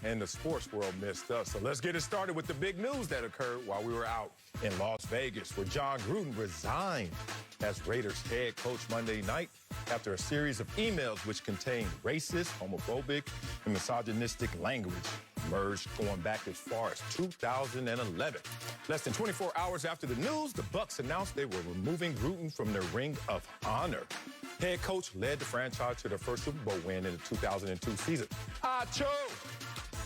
and the sports world missed us. So let's get it started with the big news that occurred while we were out in Las Vegas, where Jon Gruden resigned as Raiders head coach Monday night after a series of emails which contained racist, homophobic, and misogynistic language emerged going back as far as 2011. Less than 24 hours after the news, the Bucs announced they were removing Gruden from their ring of honor. Head coach led the franchise to their first Super Bowl win in the 2002 season.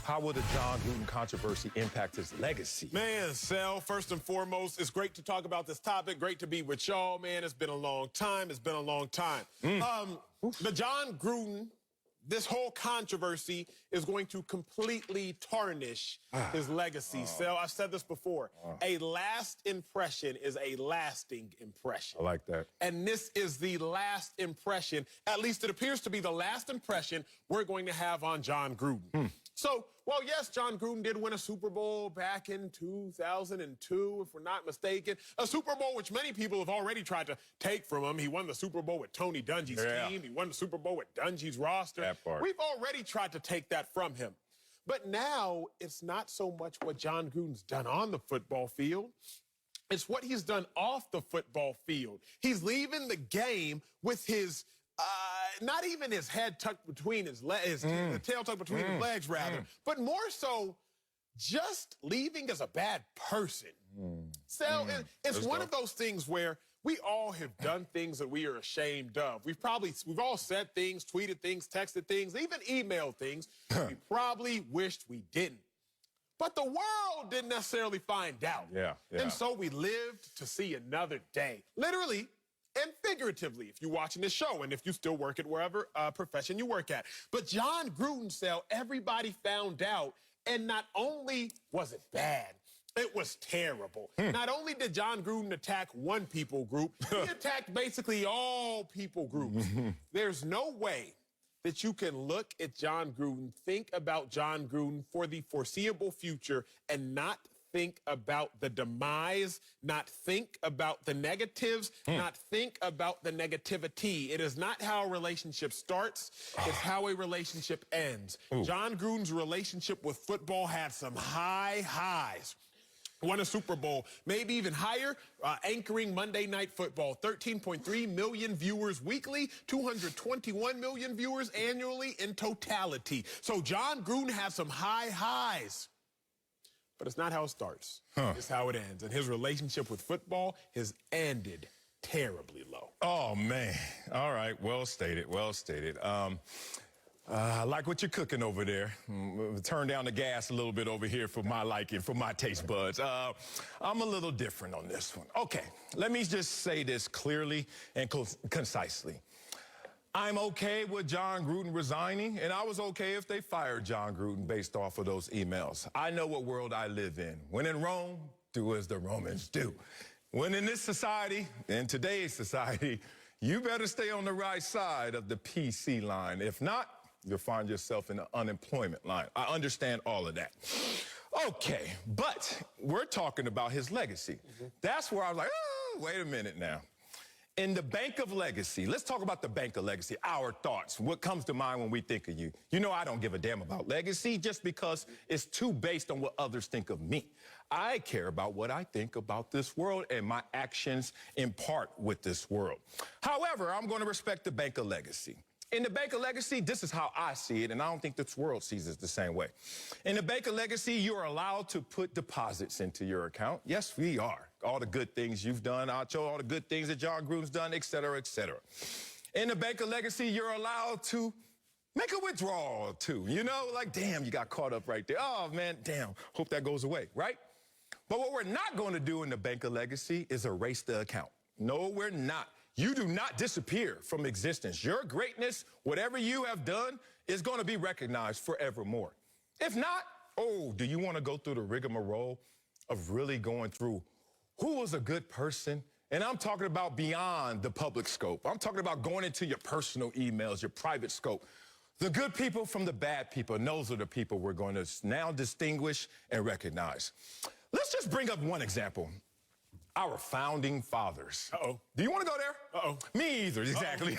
How will the Jon Gruden controversy impact his legacy? Man, Sal, first and foremost, it's great to talk about this topic. Great to be with y'all, man. It's been a long time. The Jon Gruden, this whole controversy is going to completely tarnish his legacy. Sal, I've said this before. A last impression is a lasting impression. I like that. And this is the last impression, at least it appears to be the last impression we're going to have on Jon Gruden. So, well, yes, Jon Gruden did win a Super Bowl back in 2002, if we're not mistaken. A Super Bowl which many people have already tried to take from him. He won the Super Bowl with Tony Dungy's team. He won the Super Bowl with Dungy's roster. That part. We've already tried to take that from him. But now it's not so much what Jon Gruden's done on the football field. It's what he's done off the football field. He's leaving the game with his... not even his head tucked between his legs, the tail tucked between his legs, rather, but more so just leaving as a bad person. So it's one of those things where we all have done things that we are ashamed of. We've all said things, tweeted things, texted things, even emailed things we probably wished we didn't. But the world didn't necessarily find out. And so we lived to see another day. Literally and figuratively, if you're watching this show and if you still work at wherever profession you work at. But Jon Gruden, Sal, everybody found out, and not only was it bad, it was terrible. Not only did Jon Gruden attack one people group, he attacked basically all people groups. There's no way that you can look at Jon Gruden, think about Jon Gruden for the foreseeable future, and not think about the demise, not think about the negatives, not think about the negativity. It is not how a relationship starts, it's how a relationship ends. Jon Gruden's relationship with football had some high highs. Won a Super Bowl, maybe even higher, anchoring Monday Night Football. 13.3 million viewers weekly, 221 million viewers annually in totality. So Jon Gruden has some high highs. But it's not how it starts. It's how it ends. And his relationship with football has ended terribly low. Oh, man. All right. Well stated. Well stated. I like what you're cooking over there. Turn down the gas a little bit over here for my liking, for my taste buds. I'm a little different on this one. Okay. Let me just say this clearly and concisely. I'm okay with Jon Gruden resigning, and I was okay if they fired Jon Gruden based off of those emails. I know what world I live in. When in Rome, do as the Romans do. When in this society, in today's society, you better stay on the right side of the PC line. If not, you'll find yourself in the unemployment line. I understand all of that. Okay, but we're talking about his legacy. That's where I was like, oh, wait a minute now. In the bank of legacy, let's talk about the bank of legacy, our thoughts, what comes to mind when we think of you. You know I don't give a damn about legacy just because it's too based on what others think of me. I care about what I think about this world and my actions in part with this world. However, I'm going to respect the bank of legacy. In the bank of legacy, this is how I see it, and I don't think this world sees it the same way. In the bank of legacy, you are allowed to put deposits into your account. Yes, we are. All the good things you've done, Acho, all the good things that Jon Gruden's done, et cetera, et cetera. In the bank of legacy, you're allowed to make a withdrawal, too. You know, like, damn, you got caught up right there. Oh, man, damn, hope that goes away, right? But what we're not going to do in the bank of legacy is erase the account. No, we're not. You do not disappear from existence. Your greatness, whatever you have done, is going to be recognized forevermore. If not, oh, do you want to go through the rigmarole of really going through who was a good person? And I'm talking about beyond the public scope. I'm talking about going into your personal emails, your private scope. The good people from the bad people, and those are the people we're going to now distinguish and recognize. Let's just bring up one example. our founding fathers. Uh-oh. Do you want to go there? Uh-oh. Me either, exactly.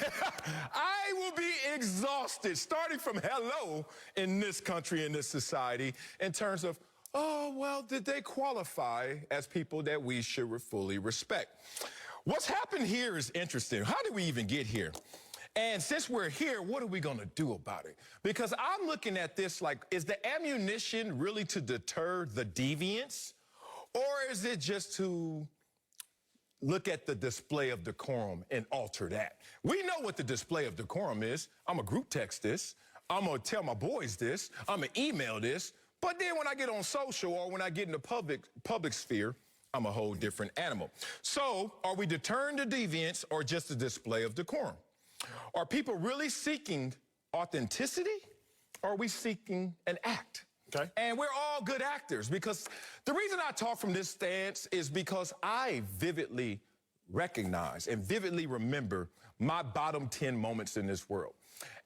I will be exhausted starting from hello in this country, in this society, in terms of, oh, well, did they qualify as people that we should fully respect? What's happened here is interesting. How did we even get here? And since we're here, what are we going to do about it? Because I'm looking at this like, is the ammunition really to deter the deviants? Or is it just to look at the display of decorum and alter that? We know what the display of decorum is. I'm going to group text this. I'm going to tell my boys this. I'm going to email this. But then when I get on social or when I get in the public sphere, I'm a whole different animal. So are we deterring the deviants or just a display of decorum? Are people really seeking authenticity or are we seeking an act? Okay. And we're all good actors because the reason I talk from this stance is because I vividly recognize and vividly remember my bottom 10 moments in this world.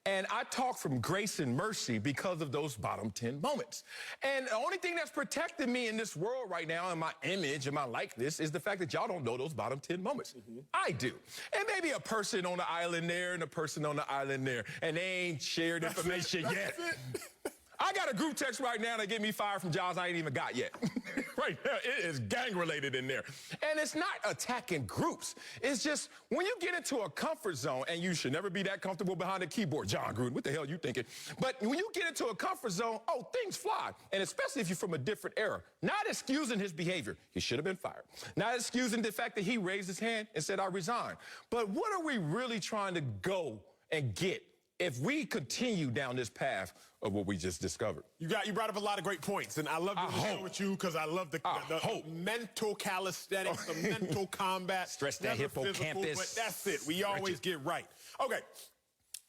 And I talk from grace and mercy because of those bottom 10 moments. And the only thing that's protecting me in this world right now and my image and my likeness is the fact that y'all don't know those bottom 10 moments. I do. And maybe a person on the island there and a person on the island there, and they ain't shared information yet. I got a group text right now that get me fired from jobs I ain't even got yet. Right now, it is gang-related in there. And it's not attacking groups. It's just when you get into a comfort zone, and you should never be that comfortable behind a keyboard, Jon Gruden, what the hell are you thinking? But when you get into a comfort zone, oh, things fly. And especially if you're from a different era. Not excusing his behavior. He should have been fired. Not excusing the fact that he raised his hand and said, I resign. But what are we really trying to go and get if we continue down this path of what we just discovered? You brought up a lot of great points, and I love to share with you because I love the mental calisthenics, the mental combat. Stretch that hippocampus. But that's it. We always get right. Okay,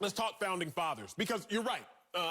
let's talk founding fathers because you're right.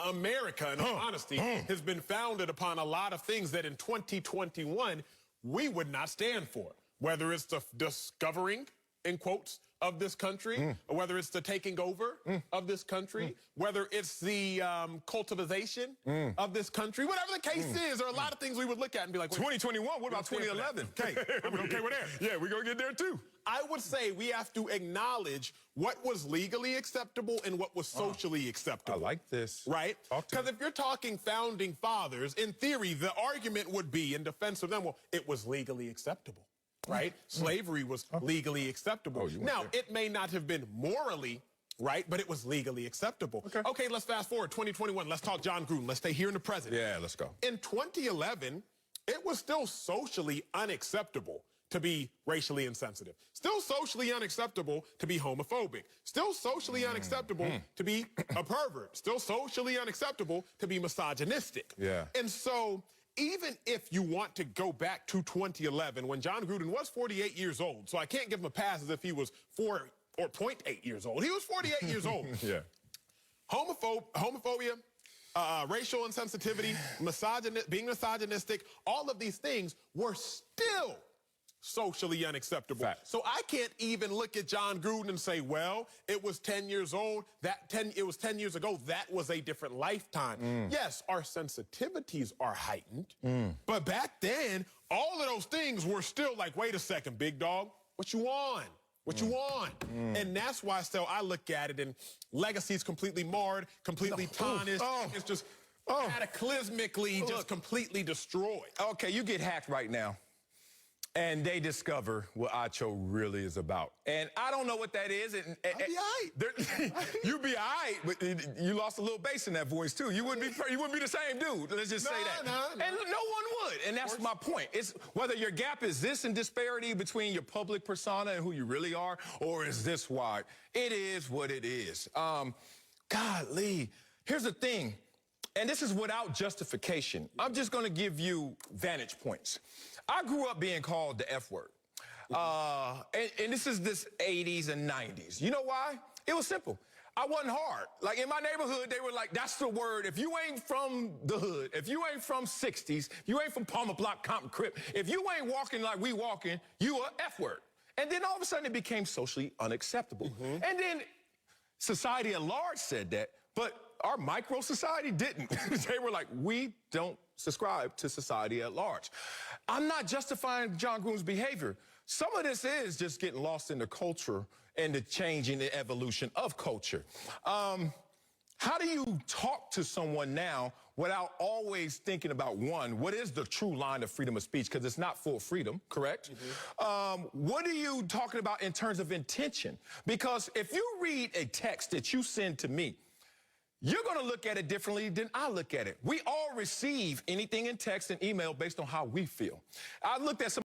America, in all honesty, has been founded upon a lot of things that in 2021 we would not stand for. Whether it's the discovering, in quotes, of this country, or whether it's the taking over of this country, whether it's the cultivation of this country, whatever the case is, there are a lot of things we would look at and be like, 2021, what about 2011? Okay, okay, we're there. Yeah, we're going to get there too. I would say we have to acknowledge what was legally acceptable and what was socially acceptable. I like this. Right? Because if you're talking founding fathers, in theory, the argument would be in defense of them, well, it was legally acceptable. Right? Slavery was legally acceptable. Now, it may not have been morally right, but it was legally acceptable. Okay, let's fast forward. 2021, let's talk Jon Gruden. Let's stay here in the present. Yeah, let's go. In 2011, it was still socially unacceptable to be racially insensitive. Still socially unacceptable to be homophobic. Still socially unacceptable to be a pervert. Still socially unacceptable to be misogynistic. Yeah. And so even if you want to go back to 2011, when Jon Gruden was 48 years old, so I can't give him a pass as if he was 4 or 0.8 years old. He was 48 years old. Yeah. Homophobia, racial insensitivity, being misogynistic, all of these things were still socially unacceptable. Fact. So I can't even look at Jon Gruden and say, well, it was 10 years old. It was 10 years ago. That was a different lifetime. Yes, our sensitivities are heightened. But back then, all of those things were still like, wait a second, big dog, what you on? What you want? And that's why still I look at it and legacy's completely marred, completely tarnished. It's just cataclysmically just completely destroyed. Okay, you get hacked right now. And they discover what Acho really is about. And I don't know what that is. And, I'll be all right. You be all right, but you lost a little bass in that voice, too. You wouldn't be the same dude. Let's just say that. No. And no one would. And that's my point. It's whether your gap is this in disparity between your public persona and who you really are, or is this wide. It is what it is. Golly, here's the thing. And this is without justification. I'm just going to give you vantage points. I grew up being called the F word. And this is this 80s and 90s. You know why? It was simple. I wasn't hard. Like in my neighborhood, they were like, that's the word. If you ain't from the hood, if you ain't from 60s, you ain't from Palmer Block, Compton, Crip, if you ain't walking like we walking, you a F word. And then all of a sudden it became socially unacceptable. And then society at large said that, but our micro society didn't. They were like, we don't subscribe to society at large. I'm not justifying Jon Gruden's behavior, some of this is just getting lost in the culture and the changing, the evolution of culture. How do you talk to someone now without always thinking about, one, what is the true line of freedom of speech? Because it's not full freedom, correct? What are you talking about in terms of intention? Because if you read a text that you send to me, you're going to look at it differently than I look at it. We all receive anything in text and email based on how we feel. I looked at some